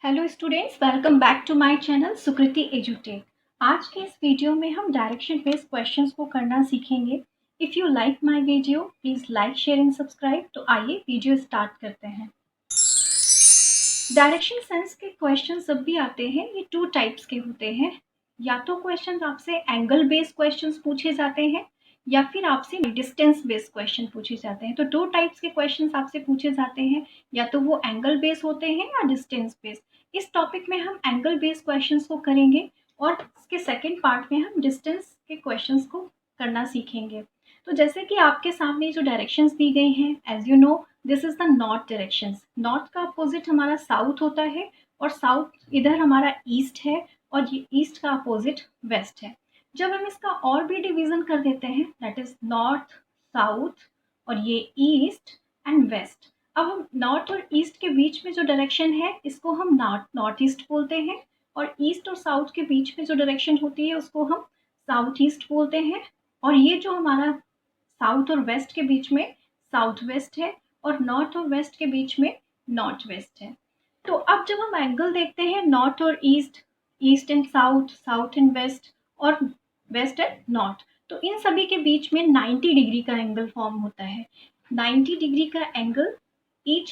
Hello students, welcome back to my channel Sukriti एजुटेक। आज के इस वीडियो में हम डायरेक्शन बेस्ड क्वेश्चंस को करना सीखेंगे। If you like my video please like share and subscribe. तो आइए वीडियो स्टार्ट करते हैं। डायरेक्शन सेंस के क्वेश्चन जब भी आते हैं ये टू टाइप्स के होते हैं। या तो क्वेश्चन आपसे एंगल बेस्ड क्वेश्चन पूछे जाते हैं या फिर आपसे डिस्टेंस बेस्ड क्वेश्चन पूछे जाते हैं। तो दो टाइप्स के क्वेश्चंस आपसे पूछे जाते हैं, या तो वो एंगल बेस्ड होते हैं या डिस्टेंस बेस्ड। इस टॉपिक में हम एंगल बेस्ड क्वेश्चंस को करेंगे और इसके सेकंड पार्ट में हम डिस्टेंस के क्वेश्चंस को करना सीखेंगे। तो जैसे कि आपके सामने जो डायरेक्शंस दी गई हैं, as you know this is the north directions. North का अपोजिट हमारा साउथ होता है और साउथ इधर हमारा ईस्ट है और ये ईस्ट का अपोजिट वेस्ट है। जब हम इसका और भी डिवीजन कर देते हैं, दैट इज नॉर्थ, साउथ और ये ईस्ट एंड वेस्ट। अब हम नॉर्थ और ईस्ट के बीच में जो डायरेक्शन है इसको हम नॉर्थ ईस्ट बोलते हैं, और ईस्ट और साउथ के बीच में जो डायरेक्शन होती है उसको हम साउथ ईस्ट बोलते हैं। और ये जो हमारा साउथ और वेस्ट के बीच में साउथ वेस्ट है और नॉर्थ और वेस्ट के बीच में नॉर्थ वेस्ट है। तो अब जब हम एंगल देखते हैं नॉर्थ और east, east and south, south and west और वेस्ट एंड नॉर्थ, तो इन सभी के बीच में 90 डिग्री का एंगल फॉर्म होता है। 90 डिग्री का angle, each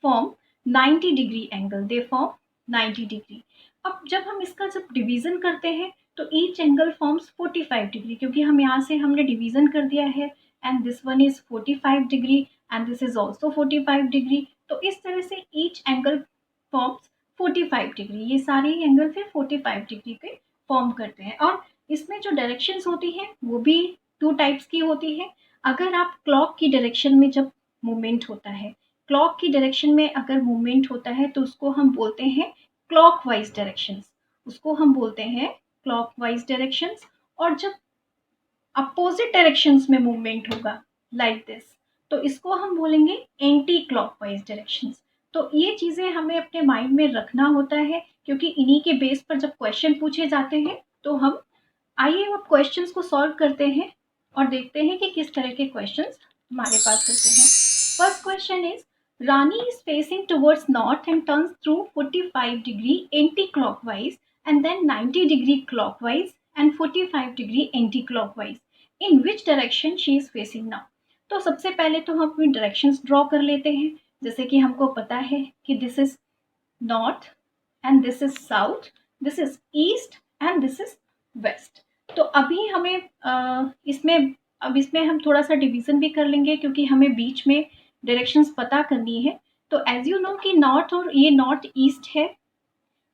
form 90 degree angle, they form 90 degree. अब जब हम इसका जब डिवीजन करते हैं तो ईच एंगल फॉर्म्स 45 डिग्री, क्योंकि हम यहाँ से हमने डिवीजन कर दिया है and this one is 45 degree and this is also 45 degree. तो इस तरह से ईच एंगल फॉर्म्स 45 डिग्री, ये सारे एंगल फिर 45 डिग्री पे फॉर्म करते हैं। और इसमें जो डायरेक्शंस होती हैं वो भी टू टाइप्स की होती है। अगर आप क्लॉक की डायरेक्शन में जब मूवमेंट होता है, क्लॉक की डायरेक्शन में अगर मूवमेंट होता है तो उसको हम बोलते हैं क्लॉकवाइज डायरेक्शंस, उसको हम बोलते हैं क्लॉकवाइज डायरेक्शंस। और जब अपोजिट डायरेक्शंस में मूवमेंट होगा लाइक दिस, तो इसको हम बोलेंगे एंटी क्लॉकवाइज डायरेक्शंस। तो ये चीज़ें हमें अपने माइंड में रखना होता है, क्योंकि इन्हीं के बेस पर जब क्वेश्चन पूछे जाते हैं तो हम आइए अब क्वेश्चंस को सॉल्व करते हैं और देखते हैं कि किस तरह के क्वेश्चंस हमारे पास होते हैं। First question is Rani is facing towards north and turns through 45 degree anti-clockwise and then 90 degree clockwise and 45 degree anti-clockwise. In which direction she is facing now? तो सबसे पहले तो हम अपनी डायरेक्शंस ड्रॉ कर लेते हैं। जैसे कि हमको पता है कि this is north and this is south, this is east and this is west. तो अभी हमें इसमें हम थोड़ा सा डिवीजन भी कर लेंगे, क्योंकि हमें बीच में डायरेक्शंस पता करनी है। तो एज यू नो कि नॉर्थ और ये नॉर्थ ईस्ट है,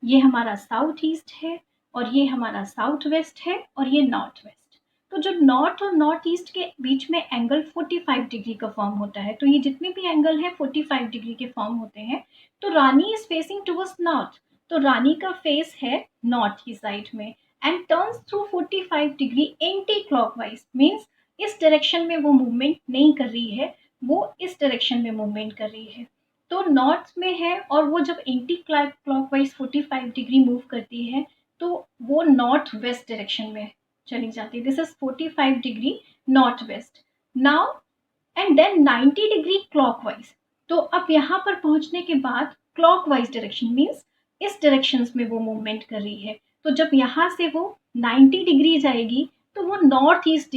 ये हमारा साउथ ईस्ट है और ये हमारा साउथ वेस्ट है और ये नॉर्थ वेस्ट। तो जो नॉर्थ और नॉर्थ ईस्ट के बीच में एंगल 45 डिग्री का फॉर्म होता है, तो ये जितने भी एंगल है 45 डिग्री के फॉर्म होते हैं। तो रानी इज फेसिंग टुवर्ड्स नॉर्थ, तो रानी का फेस है नॉर्थ की साइड में and turns through 45 degree anti clockwise, means इस डायरेक्शन में वो मूवमेंट नहीं कर रही है, वो इस डायरेक्शन में मूवमेंट कर रही है। तो नॉर्थ में है और वो जब एंटी क्लॉकवाइज 45 डिग्री मूव करती है तो वो नॉर्थ वेस्ट डायरेक्शन में चली जाती है। This is 45 degree north west now and then 90 degree clockwise. तो अब यहाँ पर पहुंचने के बाद क्लॉकवाइज डायरेक्शन मीन्स इस डायरेक्शन में वो मूवमेंट कर रही है। तो जब यहाँ से वो 90 डिग्री जाएगी तो वो नॉर्थ ईस्ट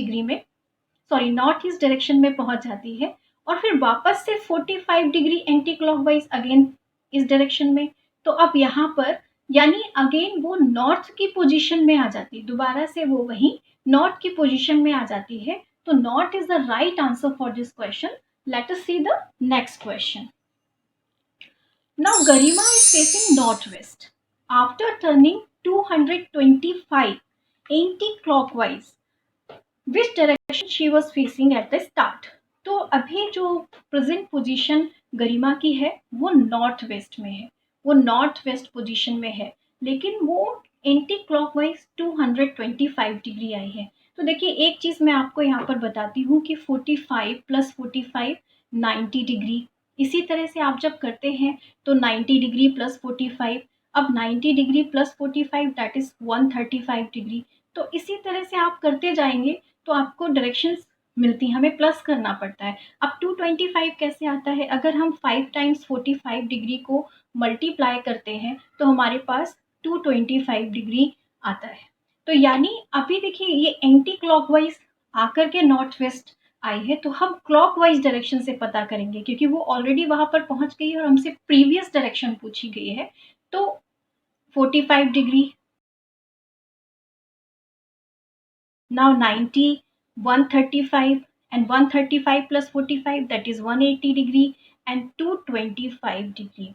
डायरेक्शन में पहुंच जाती है और फिर वापस से 45 डिग्री एंटी क्लॉकवाइज अगेन इस डायरेक्शन में। तो अब यहाँ पर यानी अगेन वो नॉर्थ की पोजीशन में आ जाती है, दोबारा से वो वही नॉर्थ की पोजीशन में आ जाती है। तो north is the right answer for this question. Let us see the next question. Now Garima is facing northwest. After turning 225 anti-clockwise, which direction she was facing at the start? तो अभी जो present position गरिमा की है वो north west में है, वो north west position में है, लेकिन वो एंटी क्लॉकवाइज 225 डिग्री आई है। तो देखिए एक चीज़ मैं आपको यहाँ पर बताती हूँ कि 45 + 45 90 डिग्री। इसी तरह से आप जब करते हैं तो 90 डिग्री + 45, अब 90 डिग्री + 45 दैट इज 135 डिग्री। तो इसी तरह से आप करते जाएंगे तो आपको डायरेक्शंस मिलती, हमें प्लस करना पड़ता है। अब 225 कैसे आता है? अगर हम 5 टाइम्स 45 डिग्री को मल्टीप्लाई करते हैं तो हमारे पास 225 डिग्री आता है। तो यानी अभी देखिए ये एंटी क्लॉकवाइज आकर के नॉर्थ वेस्ट आई है, तो हम क्लॉकवाइज डायरेक्शन से पता करेंगे क्योंकि वो ऑलरेडी वहां पर पहुंच गई है और हमसे प्रीवियस डायरेक्शन पूछी गई है। तो 45 degree, now 90, 135 and 135 plus 45 that is 180 degree and 225 degree।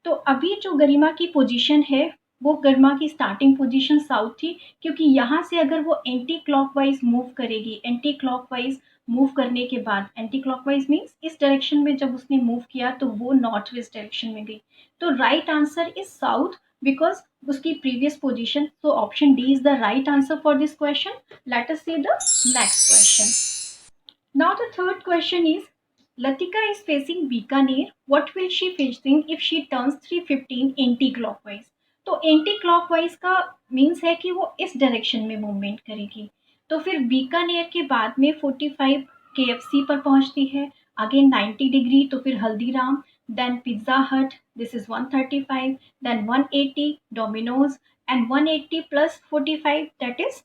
तो अभी जो गरिमा की पोजीशन है वो गरिमा की स्टार्टिंग पोजीशन साउथ थी, क्योंकि यहाँ से अगर वो एंटी क्लॉकवाइज मूव करेगी, एंटी क्लॉकवाइज मूव करने के बाद, एंटी क्लॉकवाइज मीन्स इस डायरेक्शन में जब उसने मूव किया तो वो नॉर्थ वेस्ट डायरेक्शन में गई। तो right answer is south because उसकी previous position. so option D is the right answer for this question. Let us see the next question. Now the third question is, Latika is facing Bikaner. What will she facing if she turns 315 anti-clockwise? तो anti clockwise का means है कि वो इस direction में movement करेगी। तो फिर बीकानेर के बाद में 45 KFC पर पहुंचती है, अगेन 90 डिग्री, तो फिर Haldiram, then Pizza Hut, this is 135, then 180 Domino's, and 180 plus 45 that is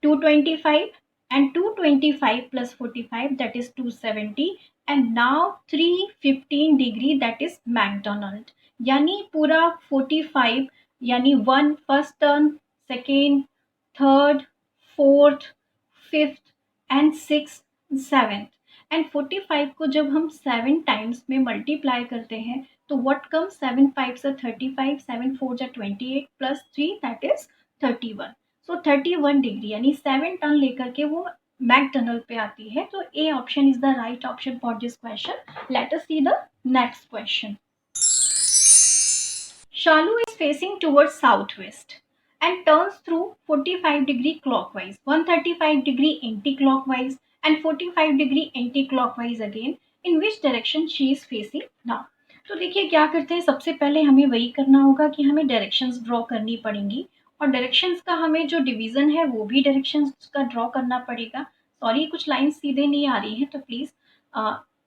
225, and 225 plus 45 that is 270, and now 315 degree that is McDonald। यानी पूरा 45 यानी 1 first turn, second, third, fourth, fifth and six, seventh, and 45 को जब हम 7 times में multiply करते हैं तो व्हाट कम, 7 5 से 35, 7 4 जा 28 plus 3 that is 31। So 31 degree यानी 7 टर्न लेकर के वो मैकडोनल्ड पे आती है। तो A option is the right option for this question. Let us see the next question. Shalu is facing towards southwest and turns through 45 degree clockwise, 135 degree anti-clockwise and 45 degree anti-clockwise again. In which direction she is facing now? तो देखिए क्या करते हैं, सबसे पहले हमें वही करना होगा कि हमें डायरेक्शंस ड्रॉ करनी पड़ेंगी, और डायरेक्शंस का हमें जो डिवीजन है वो भी डायरेक्शंस का ड्रॉ करना पड़ेगा। सॉरी कुछ लाइन सीधे नहीं आ रही है तो प्लीज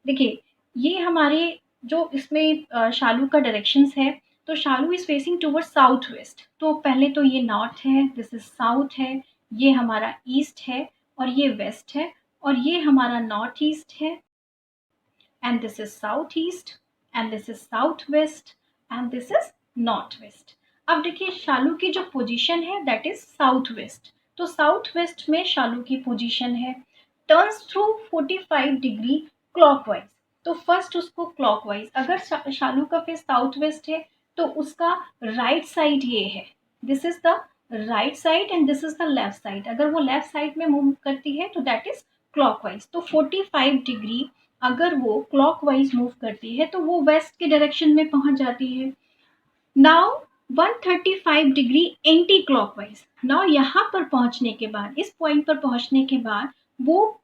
देखिए, ये हमारे जो इसमें शालू का डायरेक्शंस है, तो Shalu is facing toward south west. तो पहले तो ये नॉर्थ है, दिस इज साउथ है, ये हमारा ईस्ट है और ये वेस्ट है, और ये हमारा नॉर्थ ईस्ट है, and this is south east, and this is south west, and this is north west. अब देखिए शालू की जो पोजीशन है दैट इज साउथ वेस्ट। तो साउथ वेस्ट में शालू की पोजीशन है, टर्न्स थ्रू 45 डिग्री क्लॉकवाइज। तो फर्स्ट उसको क्लॉकवाइज, अगर शालू का फेस साउथ वेस्ट है तो उसका राइट साइड ये है, this is the right side and this is the left side. अगर वो लेफ्ट साइड में मूव करती है तो दैट इज क्लॉकवाइज। तो 45 डिग्री अगर वो क्लॉकवाइज मूव करती है तो वो वेस्ट के डायरेक्शन में पहुंच जाती है। Now 135 degree anti clockwise. Now यहाँ पर पहुंचने के बाद, इस पॉइंट पर पहुंचने के बाद वो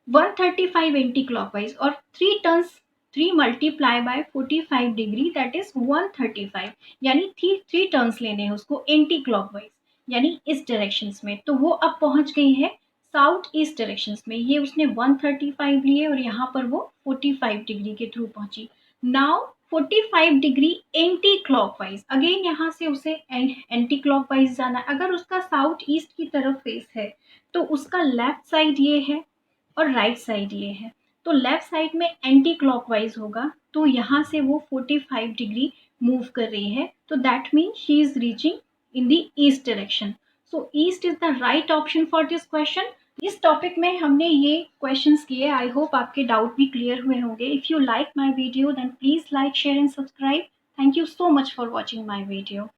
135 एंटी क्लॉकवाइज और 3 turns, 3 multiply by 45 degree that is 135, यानी 3 टर्न्स लेने हैं उसको एंटी क्लॉकवाइज यानी इस डायरेक्शंस में। तो वो अब पहुंच गई है साउथ ईस्ट डायरेक्शंस में। ये उसने 135 लिए और यहाँ पर वो 45 डिग्री के थ्रू पहुंची। Now 45 degree anti clockwise, again यहाँ से उसे एंटी क्लॉकवाइज जाना है। अगर उसका साउथ ईस्ट की तरफ फेस है तो उसका लेफ्ट साइड ये है और राइट साइड ये है, तो लेफ्ट साइड में एंटी क्लॉकवाइज होगा, तो यहाँ से वो 45 डिग्री मूव कर रही है। तो that means she is reaching in the east direction. So east is the right option for this question. इस टॉपिक में हमने ये क्वेश्चंस किए। आई होप आपके डाउट भी क्लियर हुए होंगे। If you like my video then please like, share and subscribe. Thank you so much for watching my video.